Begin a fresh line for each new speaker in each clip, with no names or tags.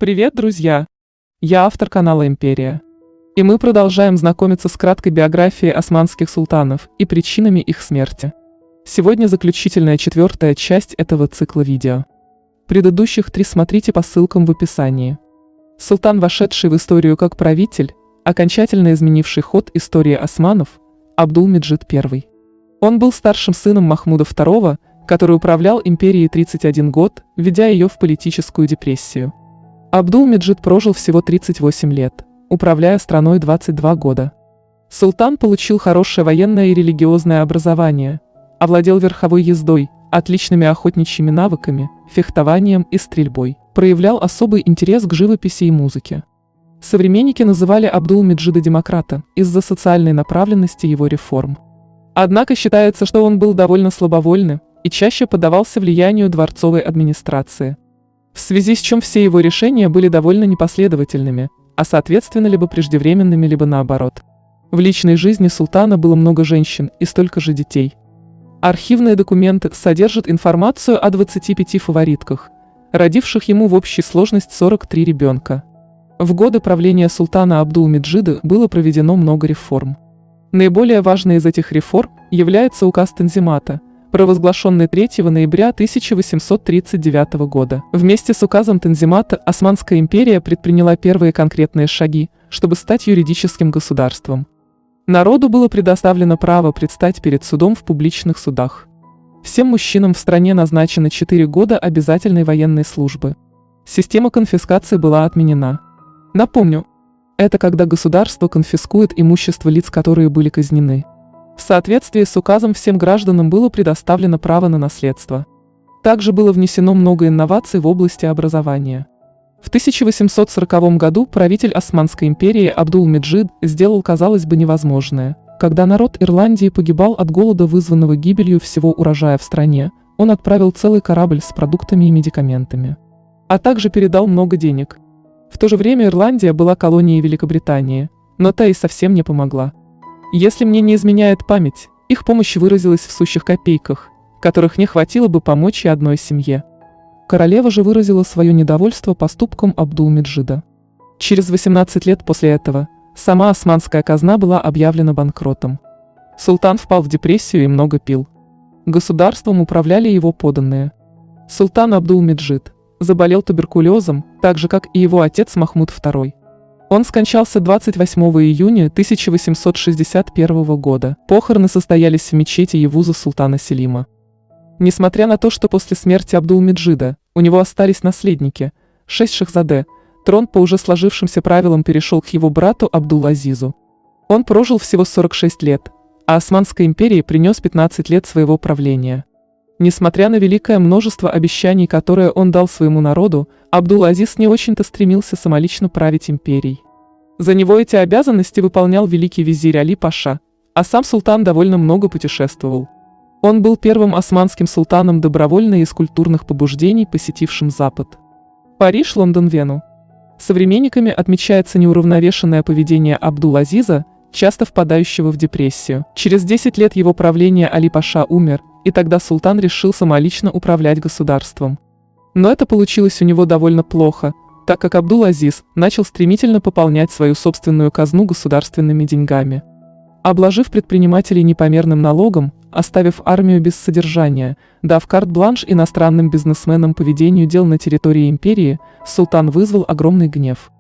Привет, друзья! Я автор канала «Империя». И мы продолжаем знакомиться с краткой биографией османских султанов и причинами их смерти. Сегодня заключительная 4-я часть этого цикла видео. Предыдущих 3 смотрите по ссылкам в описании. Султан, вошедший в историю как правитель, окончательно изменивший ход истории османов, Абдул-Меджид I. Он был старшим сыном Махмуда II, который управлял империей 31 год, введя ее в политическую депрессию. Абдул-Меджид прожил всего 38 лет, управляя страной 22 года. Султан получил хорошее военное и религиозное образование, овладел верховой ездой, отличными охотничьими навыками, фехтованием и стрельбой, проявлял особый интерес к живописи и музыке. Современники называли Абдул-Меджида демократа из-за социальной направленности его реформ. Однако считается, что он был довольно слабовольным и чаще поддавался влиянию дворцовой администрации, в связи с чем все его решения были довольно непоследовательными, а соответственно либо преждевременными, либо наоборот. В личной жизни султана было много женщин и столько же детей. Архивные документы содержат информацию о 25 фаворитках, родивших ему в общей сложности 43 ребенка. В годы правления султана Абдул-Меджида было проведено много реформ. Наиболее важной из этих реформ является указ Танзимата, провозглашенный 3 ноября 1839 года. Вместе с указом Танзимата Османская империя предприняла первые конкретные шаги, чтобы стать юридическим государством. Народу было предоставлено право предстать перед судом в публичных судах. Всем мужчинам в стране назначено 4 года обязательной военной службы. Система конфискации была отменена. Напомню, это когда государство конфискует имущество лиц, которые были казнены. В соответствии с указом всем гражданам было предоставлено право на наследство. Также было внесено много инноваций в области образования. В 1840 году правитель Османской империи Абдул-Меджид сделал, казалось бы, невозможное. Когда народ Ирландии погибал от голода, вызванного гибелью всего урожая в стране, он отправил целый корабль с продуктами и медикаментами, а также передал много денег. В то же время Ирландия была колонией Великобритании, но та и совсем не помогла. Если мне не изменяет память, их помощь выразилась в сущих копейках, которых не хватило бы помочь и одной семье. Королева же выразила свое недовольство поступком Абдул-Меджида. Через 18 лет после этого сама османская казна была объявлена банкротом. Султан впал в депрессию и много пил. Государством управляли его подданные. Султан Абдул-Меджид заболел туберкулезом, так же как и его отец Махмуд II. Он скончался 28 июня 1861 года. Похороны состоялись в мечети Евуза султана Селима. Несмотря на то, что после смерти Абдул-Меджида у него остались наследники, 6 шахзаде, трон по уже сложившимся правилам перешел к его брату Абдул-Азизу. Он прожил всего 46 лет, а Османской империи принес 15 лет своего правления. Несмотря на великое множество обещаний, которые он дал своему народу, Абдул-Азиз не очень-то стремился самолично править империей. За него эти обязанности выполнял великий визирь Али-Паша, а сам султан довольно много путешествовал. Он был первым османским султаном добровольно и из культурных побуждений, посетившим Запад. Париж, Лондон, Вену. Современниками отмечается неуравновешенное поведение Абдул-Азиза, часто впадающего в депрессию. Через 10 лет его правления Али-Паша умер, и тогда султан решил самолично управлять государством. Но это получилось у него довольно плохо, так как Абдул-Азиз начал стремительно пополнять свою собственную казну государственными деньгами. Обложив предпринимателей непомерным налогом, оставив армию без содержания, дав карт-бланш иностранным бизнесменам по ведению дел на территории империи, султан вызвал огромный гнев.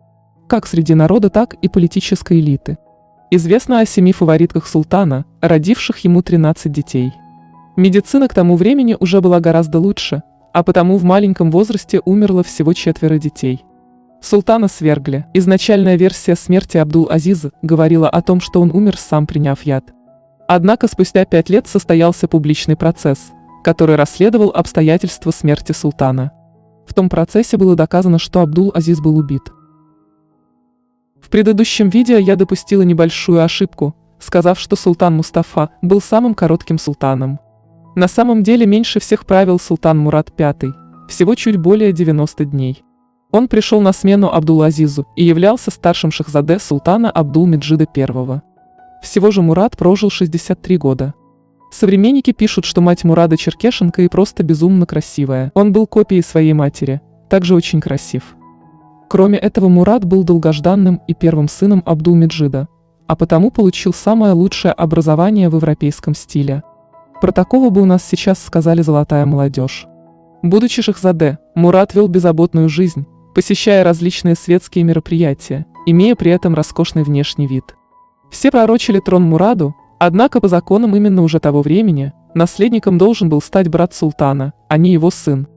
Как среди народа, так и политической элиты. Известно о 7 фаворитках султана, родивших ему 13 детей. Медицина к тому времени уже была гораздо лучше, а потому в маленьком возрасте умерло всего 4 детей. Султана свергли. Изначальная версия смерти Абдул-Азиза говорила о том, что он умер, сам приняв яд. Однако спустя 5 лет состоялся публичный процесс, который расследовал обстоятельства смерти султана. В том процессе было доказано, что Абдул-Азиз был убит. В предыдущем видео я допустила небольшую ошибку, сказав, что султан Мустафа был самым коротким султаном. На самом деле меньше всех правил султан Мурад V, всего чуть более 90 дней. Он пришел на смену Абдул-Азизу и являлся старшим шахзаде султана Абдул-Меджида I. Всего же Мурад прожил 63 года. Современники пишут, что мать Мурада черкешенка и просто безумно красивая. Он был копией своей матери, также очень красив. Кроме этого, Мурат был долгожданным и первым сыном Абдул-Меджида, а потому получил самое лучшее образование в европейском стиле. Про такого бы у нас сейчас сказали золотая молодежь. Будучи шахзаде, Мурат вел беззаботную жизнь, посещая различные светские мероприятия, имея при этом роскошный внешний вид. Все пророчили трон Мураду, однако по законам именно уже того времени наследником должен был стать брат султана, а не его сын.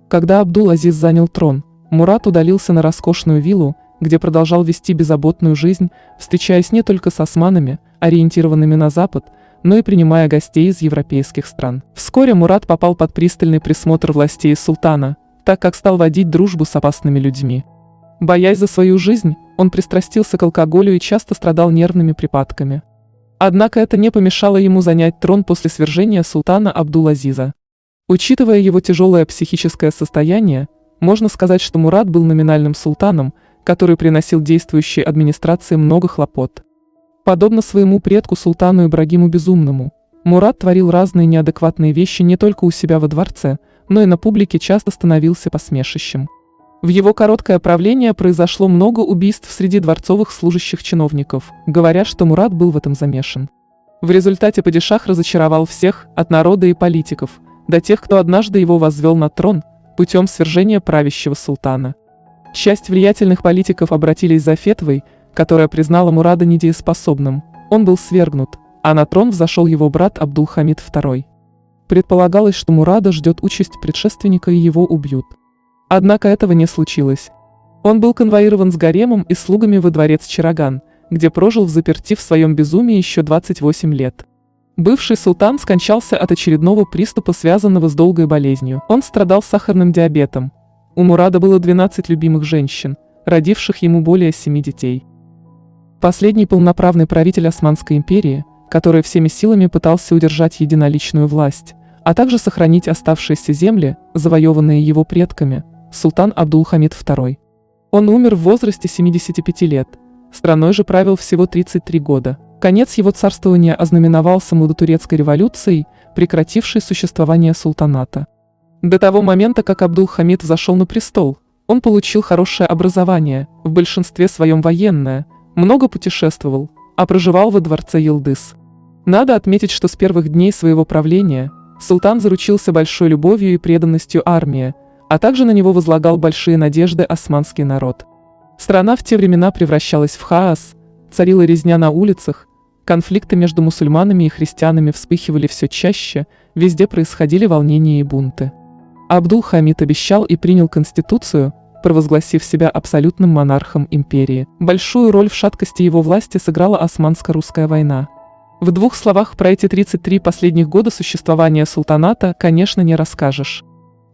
Когда Абдул-Азиз занял трон, Мурат удалился на роскошную виллу, где продолжал вести беззаботную жизнь, встречаясь не только с османами, ориентированными на Запад, но и принимая гостей из европейских стран. Вскоре Мурат попал под пристальный присмотр властей султана, так как стал водить дружбу с опасными людьми. Боясь за свою жизнь, он пристрастился к алкоголю и часто страдал нервными припадками. Однако это не помешало ему занять трон после свержения султана Абдул-Азиза. Учитывая его тяжелое психическое состояние, можно сказать, что Мурат был номинальным султаном, который приносил действующей администрации много хлопот. Подобно своему предку султану Ибрагиму Безумному, Мурат творил разные неадекватные вещи не только у себя во дворце, но и на публике часто становился посмешищем. В его короткое правление произошло много убийств среди дворцовых служащих чиновников, говорят, что Мурат был в этом замешан. В результате падишах разочаровал всех, от народа и политиков, до тех, кто однажды его возвел на трон, путем свержения правящего султана. Часть влиятельных политиков обратились за фетвой, которая признала Мурада недееспособным. Он был свергнут, а на трон взошел его брат Абдул-Хамид II. Предполагалось, что Мурада ждет участь предшественника и его убьют. Однако этого не случилось. Он был конвоирован с гаремом и слугами во дворец Чараган, где прожил взаперти в своем безумии еще 28 лет. Бывший султан скончался от очередного приступа, связанного с долгой болезнью. Он страдал сахарным диабетом. У Мурада было 12 любимых женщин, родивших ему более 7 детей. Последний полноправный правитель Османской империи, который всеми силами пытался удержать единоличную власть, а также сохранить оставшиеся земли, завоеванные его предками, султан Абдул-Хамид II. Он умер в возрасте 75 лет, страной же правил всего 33 года. Конец его царствования ознаменовался Младотурецкой революцией, прекратившей существование султаната. До того момента, как Абдул-Хамид взошел на престол, он получил хорошее образование, в большинстве своем военное, много путешествовал, а проживал во дворце Йылдыз. Надо отметить, что с первых дней своего правления султан заручился большой любовью и преданностью армии, а также на него возлагал большие надежды османский народ. Страна в те времена превращалась в хаос, царила резня на улицах, конфликты между мусульманами и христианами вспыхивали все чаще, везде происходили волнения и бунты. Абдул-Хамид обещал и принял конституцию, провозгласив себя абсолютным монархом империи. Большую роль в шаткости его власти сыграла Османско-русская война. В двух словах про эти 33 последних года существования султаната, конечно, не расскажешь.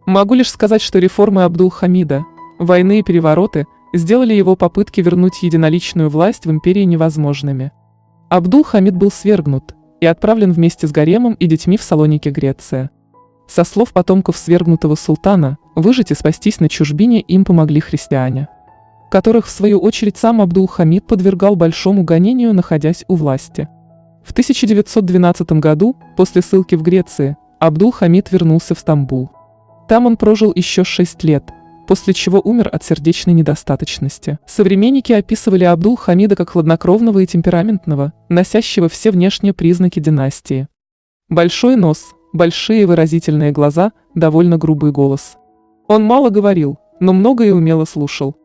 Могу лишь сказать, что реформы Абдул-Хамида, войны и перевороты сделали его попытки вернуть единоличную власть в империи невозможными. Абдул-Хамид был свергнут и отправлен вместе с гаремом и детьми в Салоники, Греция. Со слов потомков свергнутого султана, выжить и спастись на чужбине им помогли христиане, которых в свою очередь сам Абдул-Хамид подвергал большому гонению, находясь у власти. В 1912 году, после ссылки в Греции, Абдул-Хамид вернулся в Стамбул. Там он прожил еще 6 лет, после чего умер от сердечной недостаточности. Современники описывали Абдул-Хамида как хладнокровного и темпераментного, носящего все внешние признаки династии. Большой нос, большие выразительные глаза, довольно грубый голос. Он мало говорил, но много и умело слушал.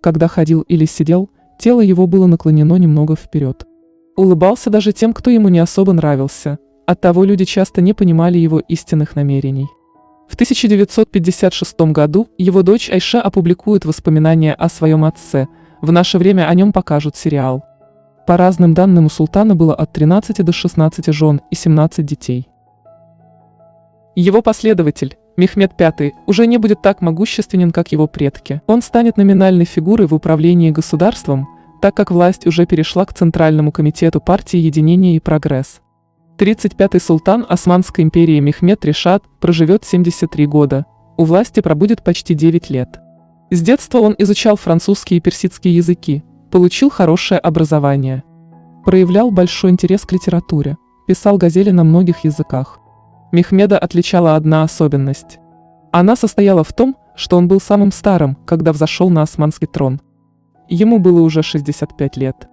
Когда ходил или сидел, тело его было наклонено немного вперед. Улыбался даже тем, кто ему не особо нравился, оттого люди часто не понимали его истинных намерений. В 1956 году его дочь Айша опубликует воспоминания о своем отце, в наше время о нем покажут сериал. По разным данным, у султана было от 13 до 16 жен и 17 детей. Его последователь, Мехмед V, уже не будет так могущественен, как его предки. Он станет номинальной фигурой в управлении государством, так как власть уже перешла к Центральному комитету партии «Единение и прогресс». 35-й султан Османской империи Мехмед Решат проживет 73 года, у власти пробудет почти 9 лет. С детства он изучал французский и персидский языки, получил хорошее образование. Проявлял большой интерес к литературе, писал газели на многих языках. Мехмеда отличала одна особенность. Она состояла в том, что он был самым старым, когда взошел на османский трон. Ему было уже 65 лет.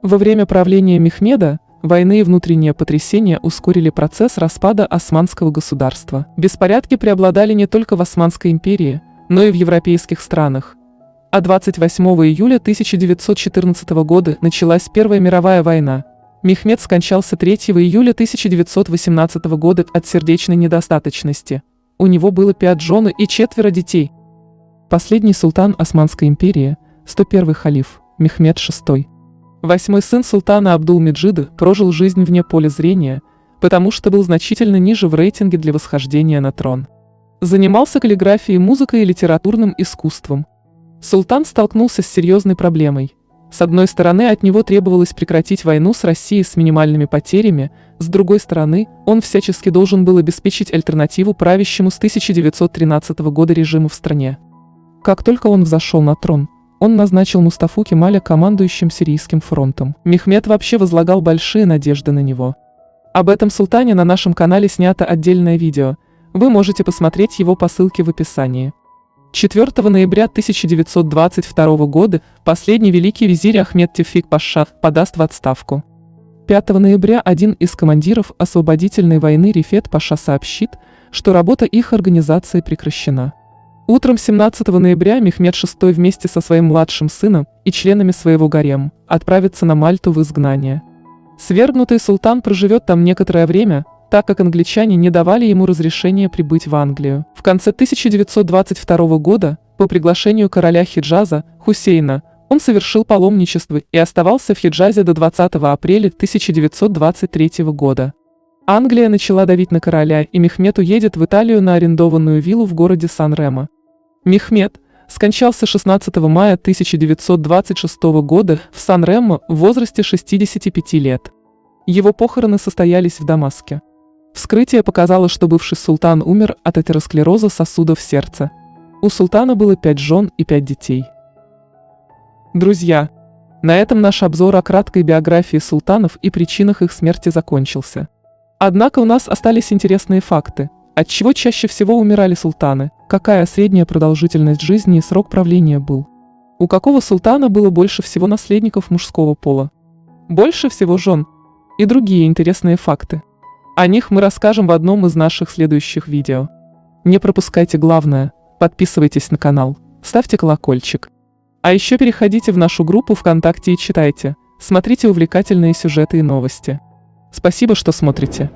Во время правления Мехмеда войны и внутренние потрясения ускорили процесс распада османского государства. Беспорядки преобладали не только в Османской империи, но и в европейских странах. А 28 июля 1914 года началась Первая мировая война. Мехмед скончался 3 июля 1918 года от сердечной недостаточности. У него было 5 жен и 4 детей. Последний султан Османской империи, 101-й халиф, Мехмед VI. Восьмой сын султана Абдул-Меджида прожил жизнь вне поля зрения, потому что был значительно ниже в рейтинге для восхождения на трон. Занимался каллиграфией, музыкой и литературным искусством. Султан столкнулся с серьезной проблемой. С одной стороны, от него требовалось прекратить войну с Россией с минимальными потерями, с другой стороны, он всячески должен был обеспечить альтернативу правящему с 1913 года режиму в стране. Как только он взошел на трон, он назначил Мустафу Кемаля командующим Сирийским фронтом. Мехмед вообще возлагал большие надежды на него. Об этом султане на нашем канале снято отдельное видео, вы можете посмотреть его по ссылке в описании. 4 ноября 1922 года последний великий визирь Ахмед Тевфик Паша подаст в отставку. 5 ноября один из командиров освободительной войны Рифет Паша сообщит, что работа их организации прекращена. Утром 17 ноября Мехмед VI вместе со своим младшим сыном и членами своего гарема отправится на Мальту в изгнание. Свергнутый султан проживет там некоторое время, так как англичане не давали ему разрешения прибыть в Англию. В конце 1922 года, по приглашению короля Хиджаза, Хусейна, он совершил паломничество и оставался в Хиджазе до 20 апреля 1923 года. Англия начала давить на короля, и Мехмед уедет в Италию на арендованную виллу в городе Сан-Ремо. Мехмед скончался 16 мая 1926 года в Сан-Ремо в возрасте 65 лет. Его похороны состоялись в Дамаске. Вскрытие показало, что бывший султан умер от атеросклероза сосудов сердца. У султана было 5 жен и 5 детей. Друзья, на этом наш обзор о краткой биографии султанов и причинах их смерти закончился. Однако у нас остались интересные факты. От чего чаще всего умирали султаны, какая средняя продолжительность жизни и срок правления был. У какого султана было больше всего наследников мужского пола. Больше всего жен. И другие интересные факты. О них мы расскажем в одном из наших следующих видео. Не пропускайте главное, подписывайтесь на канал, ставьте колокольчик. А еще переходите в нашу группу ВКонтакте и читайте, смотрите увлекательные сюжеты и новости. Спасибо, что смотрите.